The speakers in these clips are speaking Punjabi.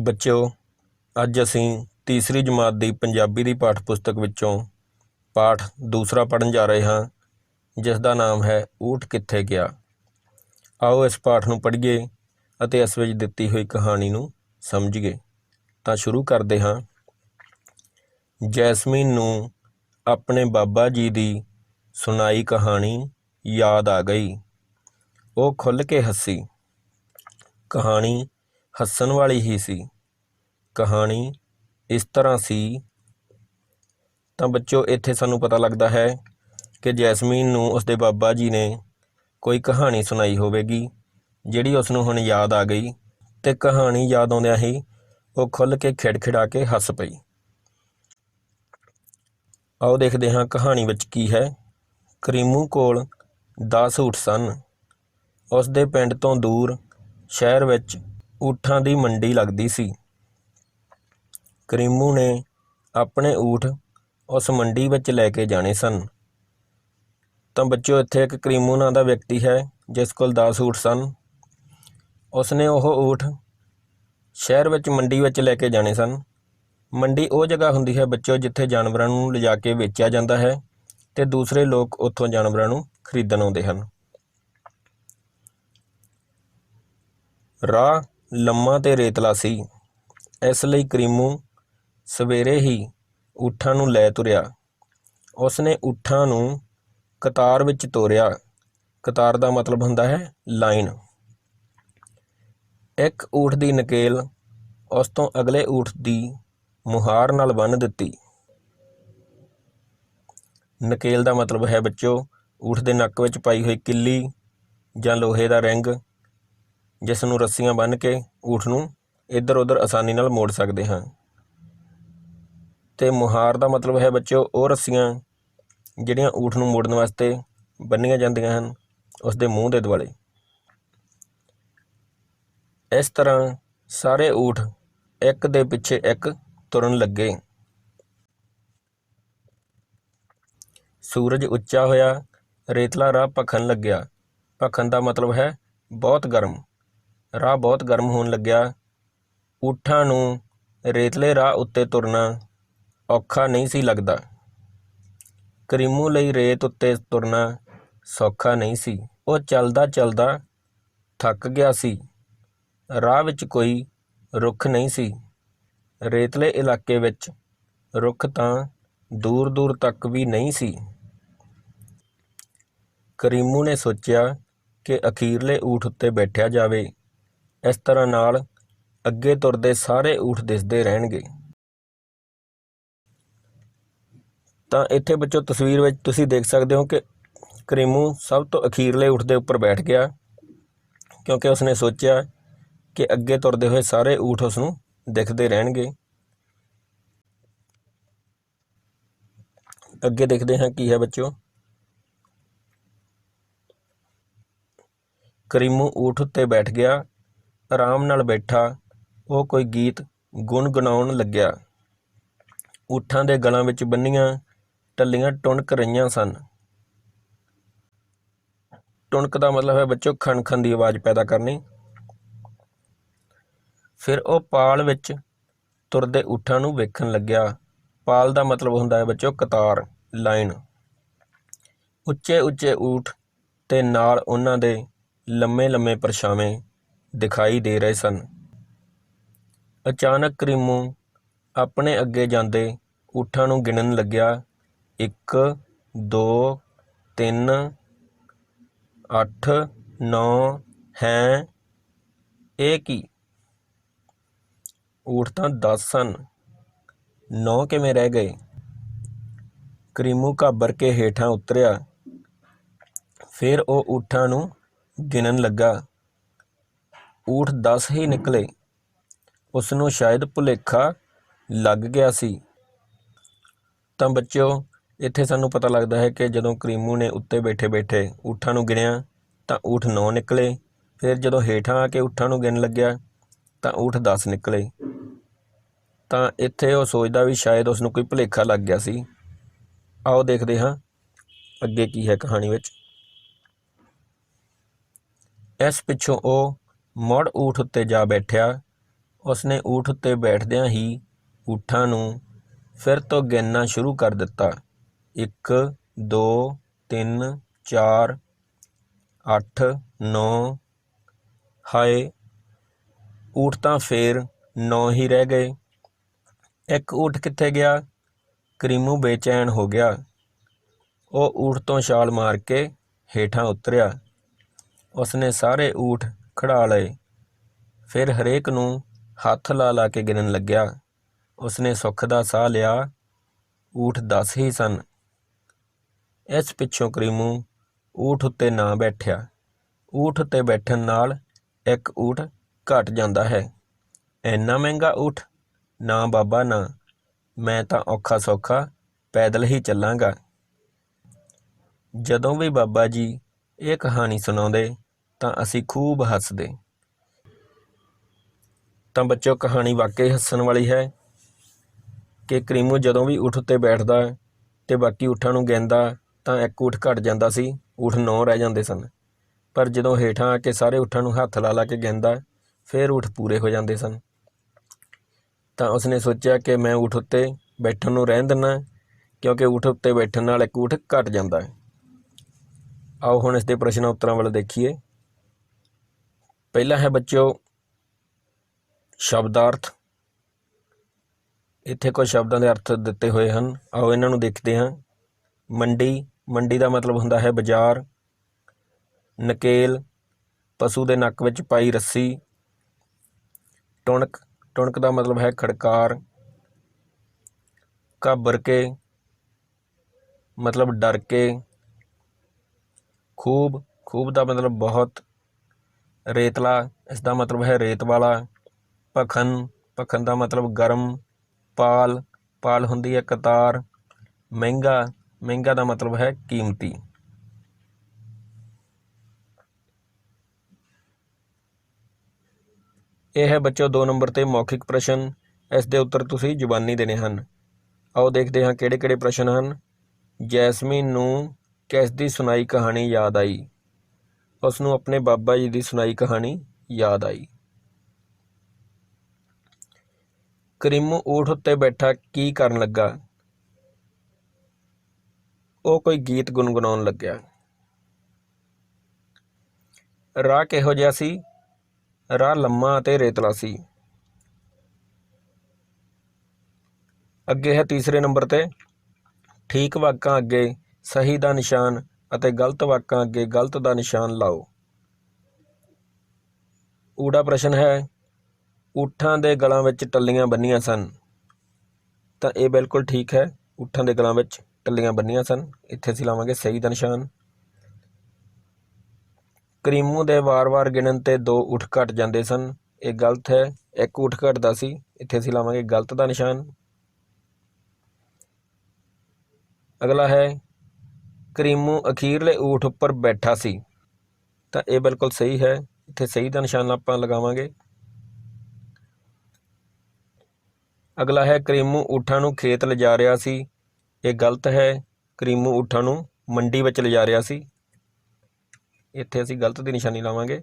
ਬੱਚਿਓ, ਅੱਜ ਅਸੀਂ ਤੀਸਰੀ ਜਮਾਤ ਦੀ ਪੰਜਾਬੀ ਦੀ ਪਾਠ ਪੁਸਤਕ ਵਿੱਚੋਂ ਪਾਠ ਦੂਸਰਾ ਪੜ੍ਹਨ ਜਾ ਰਹੇ ਹਾਂ, ਜਿਸ ਦਾ ਨਾਮ ਹੈ ਊਠ ਕਿੱਥੇ ਗਿਆ। ਆਓ ਇਸ ਪਾਠ ਨੂੰ ਪੜ੍ਹੀਏ ਅਤੇ ਇਸ ਵਿੱਚ ਦਿੱਤੀ ਹੋਈ ਕਹਾਣੀ ਨੂੰ ਸਮਝੀਏ। ਤਾਂ ਸ਼ੁਰੂ ਕਰਦੇ ਹਾਂ। ਜੈਸਮੀਨ ਨੂੰ ਆਪਣੇ ਬਾਬਾ ਜੀ ਦੀ ਸੁਣਾਈ ਕਹਾਣੀ ਯਾਦ ਆ ਗਈ। ਉਹ ਖੁੱਲ੍ਹ ਕੇ ਹੱਸੀ। ਕਹਾਣੀ ਹੱਸਣ ਵਾਲੀ ਹੀ ਸੀ। ਕਹਾਣੀ ਇਸ ਤਰ੍ਹਾਂ ਸੀ। ਤਾਂ ਬੱਚਿਓ, ਇੱਥੇ ਸਾਨੂੰ ਪਤਾ ਲੱਗਦਾ ਹੈ ਕਿ ਜੈਸਮੀਨ ਨੂੰ ਉਸਦੇ ਬਾਬਾ ਜੀ ਨੇ ਕੋਈ ਕਹਾਣੀ ਸੁਣਾਈ ਹੋਵੇਗੀ, ਜਿਹੜੀ ਉਸਨੂੰ ਹੁਣ ਯਾਦ ਆ ਗਈ, ਅਤੇ ਕਹਾਣੀ ਯਾਦ ਆਉਂਦਿਆਂ ਹੀ ਉਹ ਖੁੱਲ੍ਹ ਕੇ ਖਿੜਖਿੜਾ ਕੇ ਹੱਸ ਪਈ। ਆਓ ਦੇਖਦੇ ਹਾਂ ਕਹਾਣੀ ਵਿੱਚ ਕੀ ਹੈ। ਕਰੀਮੂ ਕੋਲ 10 ਊਠ ਸਨ। ਉਸਦੇ ਪਿੰਡ ਤੋਂ ਦੂਰ ਸ਼ਹਿਰ ਵਿੱਚ ਊਠਾਂ ਦੀ ਮੰਡੀ ਲੱਗਦੀ ਸੀ। ਕਰੀਮੂ ਨੇ ਆਪਣੇ ਊਠ ਉਸ ਮੰਡੀ ਵਿੱਚ ਲੈ ਕੇ ਜਾਣੇ ਸਨ। ਤਾਂ ਬੱਚਿਓ, ਇੱਥੇ ਇੱਕ ਕਰੀਮੂ ਨਾਂ ਦਾ ਵਿਅਕਤੀ ਹੈ ਜਿਸ ਕੋਲ 10 ਊਠ ਸਨ। ਉਸਨੇ ਉਹ ਊਠ ਸ਼ਹਿਰ ਵਿੱਚ ਮੰਡੀ ਵਿੱਚ ਲੈ ਕੇ ਜਾਣੇ ਸਨ। ਮੰਡੀ ਉਹ ਜਗ੍ਹਾ ਹੁੰਦੀ ਹੈ ਬੱਚਿਓ, ਜਿੱਥੇ ਜਾਨਵਰਾਂ ਨੂੰ ਲਿਜਾ ਕੇ ਵੇਚਿਆ ਜਾਂਦਾ ਹੈ ਅਤੇ ਦੂਸਰੇ ਲੋਕ ਉੱਥੋਂ ਜਾਨਵਰਾਂ ਨੂੰ ਖਰੀਦਣ ਆਉਂਦੇ ਹਨ। ਰਾਹ ਲੰਮਾ ਤੇ ਰੇਤਲਾ ਸੀ, ਇਸ ਲਈ ਕਰੀਮੂ ਸਵੇਰੇ ਹੀ ਊਠਾਂ ਨੂੰ ਲੈ ਤੁਰਿਆ। ਉਸਨੇ ਊਠਾਂ ਨੂੰ ਕਤਾਰ ਵਿੱਚ ਤੋਰਿਆ। ਕਤਾਰ ਦਾ ਮਤਲਬ ਹੁੰਦਾ ਹੈ ਲਾਈਨ। ਇੱਕ ਊਠ ਦੀ ਨਕੇਲ ਉਸ ਤੋਂ ਅਗਲੇ ਊਠ ਦੀ ਮੁਹਾਰ ਨਾਲ ਬੰਨ੍ਹ ਦਿੱਤੀ। ਨਕੇਲ ਦਾ ਮਤਲਬ ਹੈ ਬੱਚਿਓ ਊਠ ਦੇ ਨੱਕ ਵਿੱਚ ਪਾਈ ਹੋਈ ਕਿੱਲੀ ਜਾਂ ਲੋਹੇ ਦਾ ਰਿੰਗ, ਜਿਸ ਨੂੰ ਰੱਸੀਆਂ ਬੰਨ੍ਹ ਕੇ ਊਠ ਨੂੰ ਇੱਧਰ ਉੱਧਰ ਆਸਾਨੀ ਨਾਲ ਮੋੜ ਸਕਦੇ ਹਾਂ। ਅਤੇ ਮੁਹਾਰ ਦਾ ਮਤਲਬ ਹੈ ਬੱਚਿਓ ਉਹ ਰੱਸੀਆਂ ਜਿਹੜੀਆਂ ਊਠ ਨੂੰ ਮੋੜਨ ਵਾਸਤੇ ਬੰਨ੍ਹੀਆਂ ਜਾਂਦੀਆਂ ਹਨ ਉਸ ਦੇ ਮੂੰਹ ਦੇ ਦੁਆਲੇ। ਇਸ ਤਰ੍ਹਾਂ ਸਾਰੇ ਊਠ ਇੱਕ ਦੇ ਪਿੱਛੇ ਇੱਕ ਤੁਰਨ ਲੱਗੇ। ਸੂਰਜ ਉੱਚਾ ਹੋਇਆ, ਰੇਤਲਾ ਰਾਹ ਭਖਣ ਲੱਗਿਆ। ਭਖਣ ਦਾ ਮਤਲਬ ਹੈ ਬਹੁਤ ਗਰਮ। ਰਾਹ ਬਹੁਤ ਗਰਮ ਹੋਣ ਲੱਗਿਆ। ਊਠਾਂ ਨੂੰ ਰੇਤਲੇ ਰਾਹ ਉੱਤੇ ਤੁਰਨਾ ਔਖਾ ਨਹੀਂ ਸੀ ਲੱਗਦਾ। ਕਰੀਮੂ ਲਈ ਰੇਤ ਉੱਤੇ ਤੁਰਨਾ ਸੌਖਾ ਨਹੀਂ ਸੀ। ਉਹ ਚੱਲਦਾ ਚੱਲਦਾ ਥੱਕ ਗਿਆ ਸੀ। ਰਾਹ ਵਿੱਚ ਕੋਈ ਰੁੱਖ ਨਹੀਂ ਸੀ। ਰੇਤਲੇ ਇਲਾਕੇ ਵਿੱਚ ਰੁੱਖ ਤਾਂ ਦੂਰ ਦੂਰ ਤੱਕ ਵੀ ਨਹੀਂ ਸੀ। ਕਰੀਮੂ ਨੇ ਸੋਚਿਆ ਕਿ ਅਖੀਰਲੇ ਊਠ ਉੱਤੇ ਬੈਠਿਆ ਜਾਵੇ। ਇਸ ਤਰ੍ਹਾਂ ਨਾਲ ਅੱਗੇ ਤੁਰਦੇ ਸਾਰੇ ਊਠ ਦਿਸਦੇ ਰਹਿਣਗੇ। ਤਾਂ ਇੱਥੇ ਬੱਚੋ ਤਸਵੀਰ ਵਿੱਚ ਤੁਸੀਂ ਦੇਖ ਸਕਦੇ ਹੋ ਕਿ ਕਰੀਮੂ ਸਭ ਤੋਂ ਅਖੀਰਲੇ ਊਠ ਦੇ ਉੱਪਰ ਬੈਠ ਗਿਆ, ਕਿਉਂਕਿ ਉਸਨੇ ਸੋਚਿਆ ਕਿ ਅੱਗੇ ਤੁਰਦੇ ਹੋਏ ਸਾਰੇ ਊਠ ਉਸਨੂੰ ਦਿਖਦੇ ਰਹਿਣਗੇ। ਅੱਗੇ ਦੇਖਦੇ ਹਾਂ ਕੀ ਹੈ ਬੱਚਿਓ। ਕਰੀਮੂ ਊਠ ਉੱਤੇ ਬੈਠ ਗਿਆ। ਆਰਾਮ ਨਾਲ ਬੈਠਾ ਉਹ ਕੋਈ ਗੀਤ ਗੁਣਗੁਣਾਉਣ ਲੱਗਿਆ। ਊਠਾਂ ਦੇ ਗਲਾਂ ਵਿੱਚ ਬੰਨ੍ਹੀਆਂ ਟੱਲੀਆਂ ਟੁਣਕ ਰਹੀਆਂ ਸਨ। ਟੁਣਕ ਦਾ ਮਤਲਬ ਹੈ ਬੱਚੋ ਖਣ ਖਣ ਦੀ ਆਵਾਜ਼ ਪੈਦਾ ਕਰਨੀ। ਫਿਰ ਉਹ ਪਾਲ ਵਿੱਚ ਤੁਰਦੇ ਊਠਾਂ ਨੂੰ ਵੇਖਣ ਲੱਗਿਆ। ਪਾਲ ਦਾ ਮਤਲਬ ਹੁੰਦਾ ਹੈ ਬੱਚੋ ਕਤਾਰ, ਲਾਈਨ। ਉੱਚੇ ਉੱਚੇ ਊਠ ਤੇ ਨਾਲ ਉਹਨਾਂ ਦੇ ਲੰਮੇ ਲੰਮੇ ਪਰਛਾਵੇਂ ਦਿਖਾਈ ਦੇ ਰਹੇ ਸਨ। ਅਚਾਨਕ ਕਰੀਮੂ ਆਪਣੇ ਅੱਗੇ ਜਾਂਦੇ ਊਠਾਂ ਨੂੰ ਗਿਣਨ ਲੱਗਿਆ। 1 2 3 8 9 ਹੈ। ਇਹ ਕੀ? ਊਠ ਤਾਂ 10 ਸਨ, 9 ਕਿਵੇਂ ਰਹਿ ਗਏ? ਕਰੀਮੂ ਘਾਬਰ ਕੇ ਹੇਠਾਂ ਉਤਰਿਆ। ਫਿਰ ਉਹ ਊਠਾਂ ਨੂੰ ਗਿਣਨ ਲੱਗਾ। ਊਠ 10 ਹੀ ਨਿਕਲੇ। ਉਸਨੂੰ ਸ਼ਾਇਦ ਭੁਲੇਖਾ ਲੱਗ ਗਿਆ ਸੀ। ਤਾਂ ਬੱਚਿਓ, ਇੱਥੇ ਸਾਨੂੰ ਪਤਾ ਲੱਗਦਾ ਹੈ ਕਿ ਜਦੋਂ ਕਰੀਮੂ ਨੇ ਉੱਤੇ ਬੈਠੇ ਬੈਠੇ ਊਠਾਂ ਨੂੰ ਗਿਣਿਆ ਤਾਂ ਊਠ 9 ਨਿਕਲੇ। ਫਿਰ ਜਦੋਂ ਹੇਠਾਂ ਆ ਕੇ ਊਠਾਂ ਨੂੰ ਗਿਣਨ ਲੱਗਿਆ ਤਾਂ ਊਠ 10 ਨਿਕਲੇ। ਤਾਂ ਇੱਥੇ ਉਹ ਸੋਚਦਾ ਵੀ ਸ਼ਾਇਦ ਉਸਨੂੰ ਕੋਈ ਭੁਲੇਖਾ ਲੱਗ ਗਿਆ ਸੀ। ਆਓ ਦੇਖਦੇ ਹਾਂ ਅੱਗੇ ਕੀ ਹੈ ਕਹਾਣੀ ਵਿੱਚ। ਇਸ ਪਿੱਛੋਂ ਉਹ ਮੁੜ ਊਠ ਉੱਤੇ ਜਾ ਬੈਠਿਆ। ਉਸਨੇ ਊਠ ਉੱਤੇ ਬੈਠਦਿਆਂ ਹੀ ਊਠਾਂ ਨੂੰ ਫਿਰ ਤੋਂ ਗਿਣਨਾ ਸ਼ੁਰੂ ਕਰ ਦਿੱਤਾ। 1 2 3 4 8 9। ਹਾਏ, ਊਠ ਤਾਂ ਫੇਰ 9 ਹੀ ਰਹਿ ਗਏ। ਇੱਕ ਊਠ ਕਿੱਥੇ ਗਿਆ? ਕਰੀਮੂ ਬੇਚੈਨ ਹੋ ਗਿਆ। ਉਹ ਊਠ ਤੋਂ ਛਾਲ ਮਾਰ ਕੇ ਹੇਠਾਂ ਉਤਰਿਆ। ਉਸਨੇ ਸਾਰੇ ਊਠ ਖੜ੍ਹਾ ਲਏ, ਫਿਰ ਹਰੇਕ ਨੂੰ ਹੱਥ ਲਾ ਲਾ ਕੇ ਗਿਣਨ ਲੱਗਿਆ। ਉਸਨੇ ਸੁੱਖ ਦਾ ਸਾਹ ਲਿਆ। ਊਠ 10 ਹੀ ਸਨ। ਇਸ ਪਿੱਛੋਂ ਕਰੀਮੂ ਊਠ ਉੱਤੇ ਨਾ ਬੈਠਿਆ। ਊਠ ਉੱਤੇ ਬੈਠਣ ਨਾਲ ਇੱਕ ਊਠ ਘਟ ਜਾਂਦਾ ਹੈ। ਇੰਨਾ ਮਹਿੰਗਾ ਊਠ? ਨਾ ਬਾਬਾ ਨਾ, ਮੈਂ ਤਾਂ ਔਖਾ ਸੌਖਾ ਪੈਦਲ ਹੀ ਚੱਲਾਂਗਾ। ਜਦੋਂ ਵੀ ਬਾਬਾ ਜੀ ਇਹ ਕਹਾਣੀ ਸੁਣਾਉਂਦੇ ਤਾਂ ਅਸੀਂ ਖੂਬ ਹੱਸਦੇ। ਤਾਂ ਬੱਚਿਓ, ਕਹਾਣੀ ਵਾਕਈ ਹੱਸਣ ਵਾਲੀ ਹੈ ਕਿ ਕਰੀਮੂ ਜਦੋਂ ਵੀ ਊਠ ਉੱਤੇ ਬੈਠਦਾ ਤੇ ਬਾਕੀ ਊਠਾਂ ਨੂੰ ਗਿਣਦਾ ਤਾਂ ਇੱਕ ਊਠ ਘਟ ਜਾਂਦਾ ਸੀ, ਊਠ 9 ਰਹਿ ਜਾਂਦੇ ਸਨ। ਪਰ ਜਦੋਂ ਹੇਠਾਂ ਆ ਕੇ ਸਾਰੇ ਊਠਾਂ ਨੂੰ ਹੱਥ ਲਾ ਲਾ ਕੇ ਗਿਣਦਾ ਫਿਰ ਊਠ ਪੂਰੇ ਹੋ ਜਾਂਦੇ ਸਨ। ਤਾਂ ਉਸਨੇ ਸੋਚਿਆ ਕਿ ਮੈਂ ਊਠ ਉੱਤੇ ਬੈਠਣ ਨੂੰ ਰਹਿਣ ਦਿੰਦਾ, ਕਿਉਂਕਿ ਊਠ ਉੱਤੇ ਬੈਠਣ ਨਾਲ ਇੱਕ ਊਠ ਘਟ ਜਾਂਦਾ ਹੈ। ਆਓ ਹੁਣ ਇਸ ਦੇ ਪ੍ਰਸ਼ਨ ਉੱਤਰਾਂ ਵੱਲ ਦੇਖੀਏ। ਪਹਿਲਾ ਹੈ ਬੱਚਿਓ ਸ਼ਬਦਾਰਥ। ਇੱਥੇ ਕੁਝ ਸ਼ਬਦਾਂ ਦੇ ਅਰਥ ਦਿੱਤੇ ਹੋਏ ਹਨ, ਆਓ ਇਹਨਾਂ ਨੂੰ ਦੇਖਦੇ ਹਾਂ। ਮੰਡੀ, ਮੰਡੀ ਦਾ ਮਤਲਬ ਹੁੰਦਾ ਹੈ ਬਾਜ਼ਾਰ। ਨਕੇਲ, ਪਸ਼ੂ ਦੇ ਨੱਕ ਵਿੱਚ ਪਾਈ ਰੱਸੀ। ਟੁਣਕ, ਟੁਣਕ ਦਾ ਮਤਲਬ ਹੈ ਖੜਕਾਰ। ਘਾਬਰ ਕੇ ਮਤਲਬ ਡਰ ਕੇ। ਖੂਬ, ਖੂਬ ਦਾ ਮਤਲਬ ਬਹੁਤ। ਰੇਤਲਾ, ਇਸ ਦਾ ਮਤਲਬ ਹੈ ਰੇਤ ਵਾਲਾ। ਭਖਨ, ਭਖਨ ਦਾ ਮਤਲਬ ਗਰਮ। ਪਾਲ, ਪਾਲ ਹੁੰਦੀ ਹੈ ਕਤਾਰ। ਮਹਿੰਗਾ, ਮਹਿੰਗਾ ਦਾ ਮਤਲਬ ਹੈ ਕੀਮਤੀ। ਇਹ ਹੈ ਬੱਚੋ 2 ਨੰਬਰ 'ਤੇ ਮੌਖਿਕ ਪ੍ਰਸ਼ਨ। ਇਸ ਦੇ ਉੱਤਰ ਤੁਸੀਂ ਜ਼ੁਬਾਨੀ ਦੇਣੇ ਹਨ। ਆਓ ਦੇਖਦੇ ਹਾਂ ਕਿਹੜੇ ਕਿਹੜੇ ਪ੍ਰਸ਼ਨ ਹਨ। ਜੈਸਮੀਨ ਨੂੰ ਕਿਸ ਦੀ ਸੁਣਾਈ ਕਹਾਣੀ ਯਾਦ ਆਈ? ਉਸ ਨੂੰ ਆਪਣੇ ਬਾਬਾ ਜੀ ਦੀ ਸੁਣਾਈ ਕਹਾਣੀ ਯਾਦ ਆਈ। ਕਰੀਮੂ ਊਠ ਉੱਤੇ ਬੈਠਾ ਕੀ ਕਰਨ ਲੱਗਾ? ਉਹ ਕੋਈ ਗੀਤ ਗੁਣਗੁਣਾਉਣ ਲੱਗਿਆ। ਰਾਹ ਕਿਹੋ ਜਿਹਾ ਸੀ? ਰਾਹ ਲੰਮਾ ਅਤੇ ਰੇਤਲਾ ਸੀ। ਅੱਗੇ ਹੈ ਤੀਸਰੇ ਨੰਬਰ 'ਤੇ ਠੀਕ ਵਾਕਾਂ ਅੱਗੇ ਸਹੀ ਦਾ ਨਿਸ਼ਾਨ ਅਤੇ ਗਲਤ ਵਾਕਾਂ ਅੱਗੇ ਗਲਤ ਦਾ ਨਿਸ਼ਾਨ ਲਾਓ। ਊੜਾ ਪ੍ਰਸ਼ਨ ਹੈ ਊਠਾਂ ਦੇ ਗਲਾਂ ਵਿੱਚ ਟੱਲੀਆਂ ਬੰਨ੍ਹੀਆਂ ਸਨ। ਤਾਂ ਇਹ ਬਿਲਕੁਲ ਠੀਕ ਹੈ, ਊਠਾਂ ਦੇ ਗਲਾਂ ਵਿੱਚ ਟੱਲੀਆਂ ਬੰਨ੍ਹੀਆਂ ਸਨ। ਇੱਥੇ ਅਸੀਂ ਲਾਵਾਂਗੇ ਸਹੀ ਦਾ ਨਿਸ਼ਾਨ। ਕਰੀਮੂ ਦੇ ਵਾਰ-ਵਾਰ ਗਿਣਨ 'ਤੇ 2 ਊਠ ਘਟ ਜਾਂਦੇ ਸਨ। ਇਹ ਗਲਤ ਹੈ, ਇੱਕ ਊਠ ਘਟਦਾ ਸੀ। ਇੱਥੇ ਅਸੀਂ ਲਾਵਾਂਗੇ ਗਲਤ ਦਾ ਨਿਸ਼ਾਨ। ਅਗਲਾ ਹੈ ਕਰੀਮੂ ਅਖੀਰਲੇ ਊਠ ਉੱਪਰ ਬੈਠਾ ਸੀ। ਤਾਂ ਇਹ ਬਿਲਕੁਲ ਸਹੀ ਹੈ, ਇੱਥੇ ਸਹੀ ਦਾ ਨਿਸ਼ਾਨ ਆਪਾਂ ਲਗਾਵਾਂਗੇ। ਅਗਲਾ ਹੈ ਕਰੀਮੂ ਊਠਾਂ ਨੂੰ ਖੇਤ ਲਿਜਾ ਰਿਹਾ ਸੀ। ਇਹ ਗਲਤ ਹੈ, ਕਰੀਮੂ ਊਠਾਂ ਨੂੰ ਮੰਡੀ ਵਿੱਚ ਲਿਜਾ ਰਿਹਾ ਸੀ। ਇੱਥੇ ਅਸੀਂ ਗਲਤ ਦੀ ਨਿਸ਼ਾਨੀ ਲਾਵਾਂਗੇ।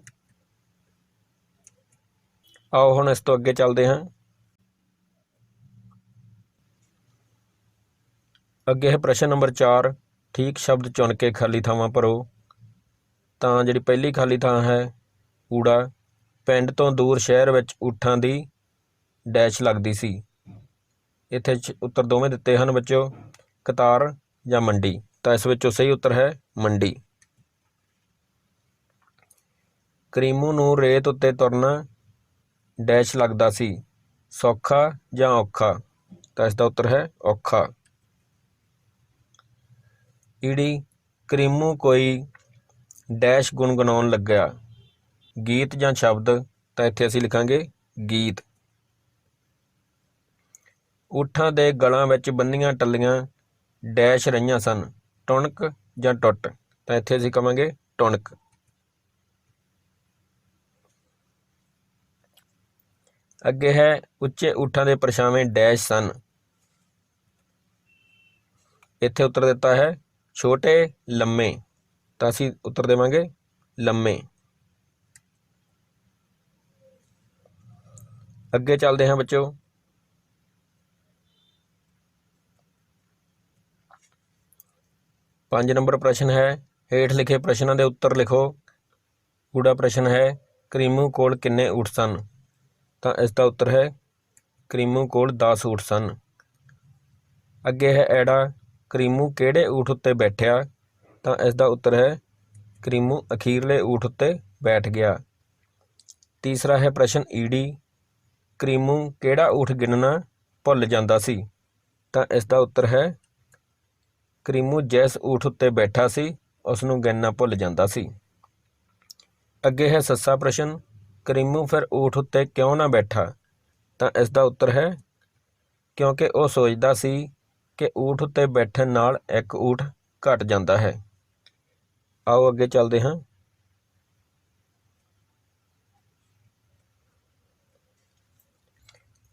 ਆਓ ਹੁਣ ਇਸ ਤੋਂ ਅੱਗੇ ਚੱਲਦੇ ਹਾਂ। ਅੱਗੇ ਹੈ ਪ੍ਰਸ਼ਨ ਨੰਬਰ 4 ਠੀਕ ਸ਼ਬਦ ਚੁਣ ਕੇ ਖਾਲੀ ਥਾਵਾਂ ਭਰੋ। ਤਾਂ ਜਿਹੜੀ ਪਹਿਲੀ ਖਾਲੀ ਥਾਂ ਹੈ ਊੜਾ, ਪਿੰਡ ਤੋਂ ਦੂਰ ਸ਼ਹਿਰ ਵਿੱਚ ਊਠਾਂ ਦੀ ਡੈਸ਼ ਲੱਗਦੀ ਸੀ। ਇੱਥੇ ਉੱਤਰ ਦੋਵੇਂ ਦਿੱਤੇ ਹਨ ਬੱਚਿਓ, ਕਤਾਰ ਜਾਂ ਮੰਡੀ। ਤਾਂ ਇਸ ਵਿੱਚੋਂ ਸਹੀ ਉੱਤਰ ਹੈ ਮੰਡੀ। ਕਰੀਮੂ ਨੂੰ ਰੇਤ ਉੱਤੇ ਤੁਰਨਾ ਡੈਸ਼ ਲੱਗਦਾ ਸੀ, ਸੌਖਾ ਜਾਂ ਔਖਾ? ਤਾਂ ਇਸ ਦਾ ਉੱਤਰ ਹੈ ਔਖਾ। ਈੜੀ ਕਰੀਮੂ ਕੋਈ ਡੈਸ਼ ਗੁਣਗੁਣਾਉਣ ਲੱਗਿਆ, ਗੀਤ ਜਾਂ ਸ਼ਬਦ? ਤਾਂ ਇੱਥੇ ਅਸੀਂ ਲਿਖਾਂਗੇ ਗੀਤ। ਊਠਾਂ ਦੇ ਗਲਾਂ ਵਿੱਚ ਬੰਨ੍ਹੀਆਂ ਟੱਲੀਆਂ ਡੈਸ਼ ਰਹੀਆਂ ਸਨ, ਟੁਣਕ ਜਾਂ ਟੁੱਟ? ਤਾਂ ਇੱਥੇ ਅਸੀਂ ਕਹਾਂਗੇ ਟੁਣਕ। ਅੱਗੇ ਹੈ ਉੱਚੇ ਊਠਾਂ ਦੇ ਪਰਛਾਵੇਂ ਡੈਸ਼ ਸਨ। ਇੱਥੇ ਉੱਤਰ ਦਿੱਤਾ ਹੈ ਛੋਟੇ ਲੰਮੇ। ਤਾਂ ਅਸੀਂ ਉੱਤਰ ਦੇਵਾਂਗੇ ਲੰਮੇ। ਅੱਗੇ ਚੱਲਦੇ ਹਾਂ ਬੱਚਿਓ। 5 ਨੰਬਰ ਪ੍ਰਸ਼ਨ ਹੈ, ਹੇਠ ਲਿਖੇ ਪ੍ਰਸ਼ਨਾਂ ਦੇ ਉੱਤਰ ਲਿਖੋ। ਗੂੜਾ ਪ੍ਰਸ਼ਨ ਹੈ, ਕਰੀਮੂ ਕੋਲ ਕਿੰਨੇ ਊਠ ਸਨ? ਤਾਂ ਇਸ ਦਾ ਉੱਤਰ ਹੈ ਕਰੀਮੂ ਕੋਲ 10 ਊਠ ਸਨ। ਅੱਗੇ ਹੈ ਐੜਾ, ਕਰੀਮੂ ਕਿਹੜੇ ਊਠ ਉੱਤੇ ਬੈਠਿਆ? ਤਾਂ ਇਸ ਦਾ ਉੱਤਰ ਹੈ ਕਰੀਮੂ ਅਖੀਰਲੇ ਊਠ ਉੱਤੇ ਬੈਠ ਗਿਆ। ਤੀਸਰਾ ਹੈ ਪ੍ਰਸ਼ਨ ਈੜੀ, ਕਰੀਮੂ ਕਿਹੜਾ ਊਠ ਗਿਣਨਾ ਭੁੱਲ ਜਾਂਦਾ ਸੀ? ਤਾਂ ਇਸ ਦਾ ਉੱਤਰ ਹੈ ਕਰੀਮੂ ਜਿਸ ਊਠ ਉੱਤੇ ਬੈਠਾ ਸੀ ਉਸ ਨੂੰ ਗਿਣਨਾ ਭੁੱਲ ਜਾਂਦਾ ਸੀ। ਅੱਗੇ ਹੈ ਸੱਸਾ ਪ੍ਰਸ਼ਨ, ਕਰੀਮੂ ਫਿਰ ਊਠ ਉੱਤੇ ਕਿਉਂ ਨਾ ਬੈਠਾ? ਤਾਂ ਇਸ ਦਾ ਉੱਤਰ ਹੈ ਕਿਉਂਕਿ ਉਹ ਸੋਚਦਾ ਸੀ ਕਿ ਊਠ ਉੱਤੇ ਬੈਠਣ ਨਾਲ ਇੱਕ ਊਠ ਘਟ ਜਾਂਦਾ ਹੈ। ਆਓ ਅੱਗੇ ਚੱਲਦੇ ਹਾਂ।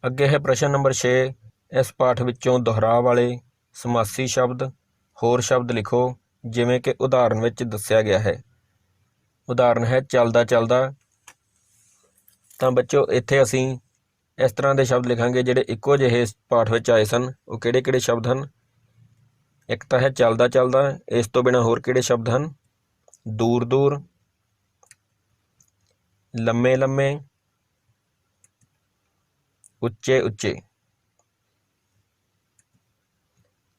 ਅੱਗੇ ਹੈ ਪ੍ਰਸ਼ਨ ਨੰਬਰ 6, ਇਸ ਪਾਠ ਵਿੱਚੋਂ ਦੁਹਰਾਅ ਵਾਲੇ ਸਮਾਸੀ ਸ਼ਬਦ ਹੋਰ ਸ਼ਬਦ ਲਿਖੋ ਜਿਵੇਂ ਕਿ ਉਦਾਹਰਨ ਵਿੱਚ ਦੱਸਿਆ ਗਿਆ ਹੈ। ਉਦਾਹਰਨ ਹੈ ਚੱਲਦਾ ਚੱਲਦਾ। ਤਾਂ ਬੱਚੋ ਇੱਥੇ ਅਸੀਂ ਇਸ ਤਰ੍ਹਾਂ ਦੇ ਸ਼ਬਦ ਲਿਖਾਂਗੇ ਜਿਹੜੇ ਇੱਕੋ ਜਿਹੇ ਪਾਠ ਵਿੱਚ ਆਏ ਸਨ। ਉਹ ਕਿਹੜੇ ਕਿਹੜੇ ਸ਼ਬਦ ਹਨ? ਇੱਕ ਤਾਂ ਹੈ ਚੱਲਦਾ ਚੱਲਦਾ, ਇਸ ਤੋਂ ਬਿਨਾਂ ਹੋਰ ਕਿਹੜੇ ਸ਼ਬਦ ਹਨ? ਦੂਰ ਦੂਰ, ਲੰਮੇ ਲੰਮੇ, ਉੱਚੇ ਉੱਚੇ,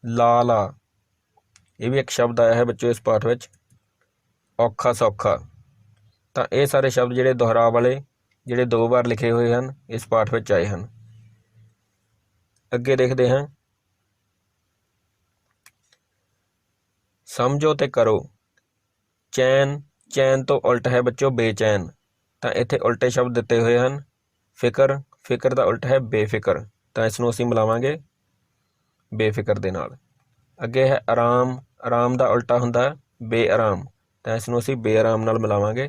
ਲਾ ਲਾ, ਇਹ ਵੀ ਇੱਕ ਸ਼ਬਦ ਆਇਆ ਹੈ ਬੱਚੋ ਇਸ ਪਾਠ ਵਿੱਚ। ਔਖਾ ਸੌਖਾ। ਤਾਂ ਇਹ ਸਾਰੇ ਸ਼ਬਦ ਜਿਹੜੇ ਦੁਹਰਾਅ ਵਾਲੇ ਜਿਹੜੇ 2 ਵਾਰ ਲਿਖੇ ਹੋਏ ਹਨ ਇਸ ਪਾਠ ਵਿੱਚ ਆਏ ਹਨ। ਅੱਗੇ ਦੇਖਦੇ ਹਾਂ। ਸਮਝੋ ਤੇ ਕਰੋ। ਚੈਨ, ਚੈਨ ਤੋਂ ਉਲਟ ਹੈ ਬੱਚੋ ਬੇਚੈਨ। ਤਾਂ ਇੱਥੇ ਉਲਟੇ ਸ਼ਬਦ ਦਿੱਤੇ ਹੋਏ ਹਨ। ਫਿਕਰ, ਫਿਕਰ ਦਾ ਉਲਟ ਹੈ ਬੇਫਿਕਰ। ਤਾਂ ਇਸ ਨੂੰ ਅਸੀਂ ਮਿਲਾਵਾਂਗੇ ਬੇਫਿਕਰ ਦੇ ਨਾਲ। ਅੱਗੇ ਹੈ ਆਰਾਮ, ਆਰਾਮ ਦਾ ਉਲਟਾ ਹੁੰਦਾ ਬੇਆਰਾਮ। ਤਾਂ ਇਸ ਨੂੰ ਅਸੀਂ ਬੇਆਰਾਮ ਨਾਲ ਮਿਲਾਵਾਂਗੇ।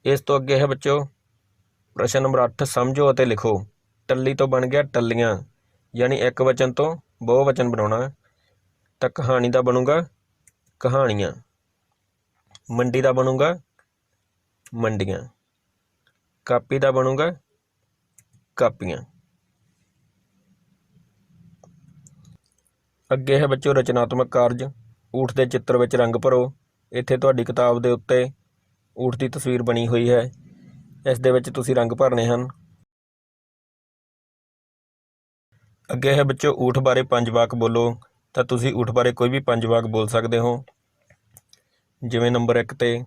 ਇਸ ਤੋਂ ਅੱਗੇ ਹੈ ਬੱਚੋ ਪ੍ਰਸ਼ਨ ਨੰਬਰ 8, ਸਮਝੋ ਅਤੇ ਲਿਖੋ। ਟੱਲੀ ਤੋਂ ਬਣ ਗਿਆ ਟੱਲੀਆਂ, ਯਾਨੀ ਇੱਕ ਵਚਨ ਤੋਂ ਬਹੁਵਚਨ ਬਣਾਉਣਾ। ਤਾਂ ਕਹਾਣੀ ਦਾ ਬਣੂਗਾ ਕਹਾਣੀਆਂ, ਮੰਡੀ ਦਾ ਬਣੂਗਾ ਮੰਡੀਆਂ, ਕਾਪੀ ਦਾ ਬਣੂਗਾ ਕਾਪੀਆਂ। ਅੱਗੇ ਹੈ ਬੱਚੋ ਰਚਨਾਤਮਕ ਕਾਰਜ। ਊਠ ਦੇ ਚਿੱਤਰ ਵਿੱਚ ਰੰਗ ਭਰੋ। ਇੱਥੇ ਤੁਹਾਡੀ ਕਿਤਾਬ ਦੇ ਉੱਤੇ ਊਠ ਦੀ ਤਸਵੀਰ ਬਣੀ ਹੋਈ ਹੈ, ਇਸ ਦੇ ਵਿੱਚ ਤੁਸੀਂ ਰੰਗ ਭਰਨੇ ਹਨ। ਅੱਗੇ ਹੈ ਬੱਚੋ ਊਠ ਬਾਰੇ 5 ਵਾਕ ਬੋਲੋ। ਤਾਂ ਤੁਸੀਂ ਊਠ ਬਾਰੇ ਕੋਈ ਵੀ 5 ਵਾਕ ਬੋਲ ਸਕਦੇ ਹੋ। ਜਿਵੇਂ ਨੰਬਰ 1 ਤੇ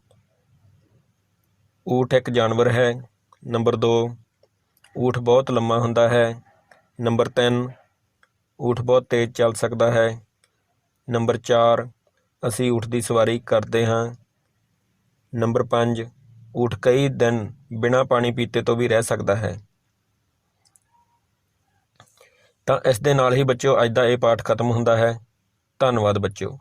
ਊਠ ਇੱਕ ਜਾਨਵਰ ਹੈ। ਨੰਬਰ 2 ਊਠ ਬਹੁਤ ਲੰਮਾ ਹੁੰਦਾ ਹੈ। ਨੰਬਰ 3 ਊਠ ਬਹੁਤ ਤੇਜ਼ ਚੱਲ ਸਕਦਾ ਹੈ। ਨੰਬਰ 4 ਅਸੀਂ ਊਠ ਦੀ ਸਵਾਰੀ ਕਰਦੇ ਹਾਂ। ਨੰਬਰ 5 ਊਠ ਕਈ ਦਿਨ ਬਿਨਾਂ ਪਾਣੀ ਪੀਤੇ ਤੋਂ ਵੀ ਰਹਿ ਸਕਦਾ ਹੈ। ਤਾਂ ਇਸ ਦੇ ਨਾਲ ਹੀ ਬੱਚਿਓ ਅੱਜ ਦਾ ਇਹ ਪਾਠ ਖਤਮ ਹੁੰਦਾ ਹੈ। ਧੰਨਵਾਦ ਬੱਚਿਓ।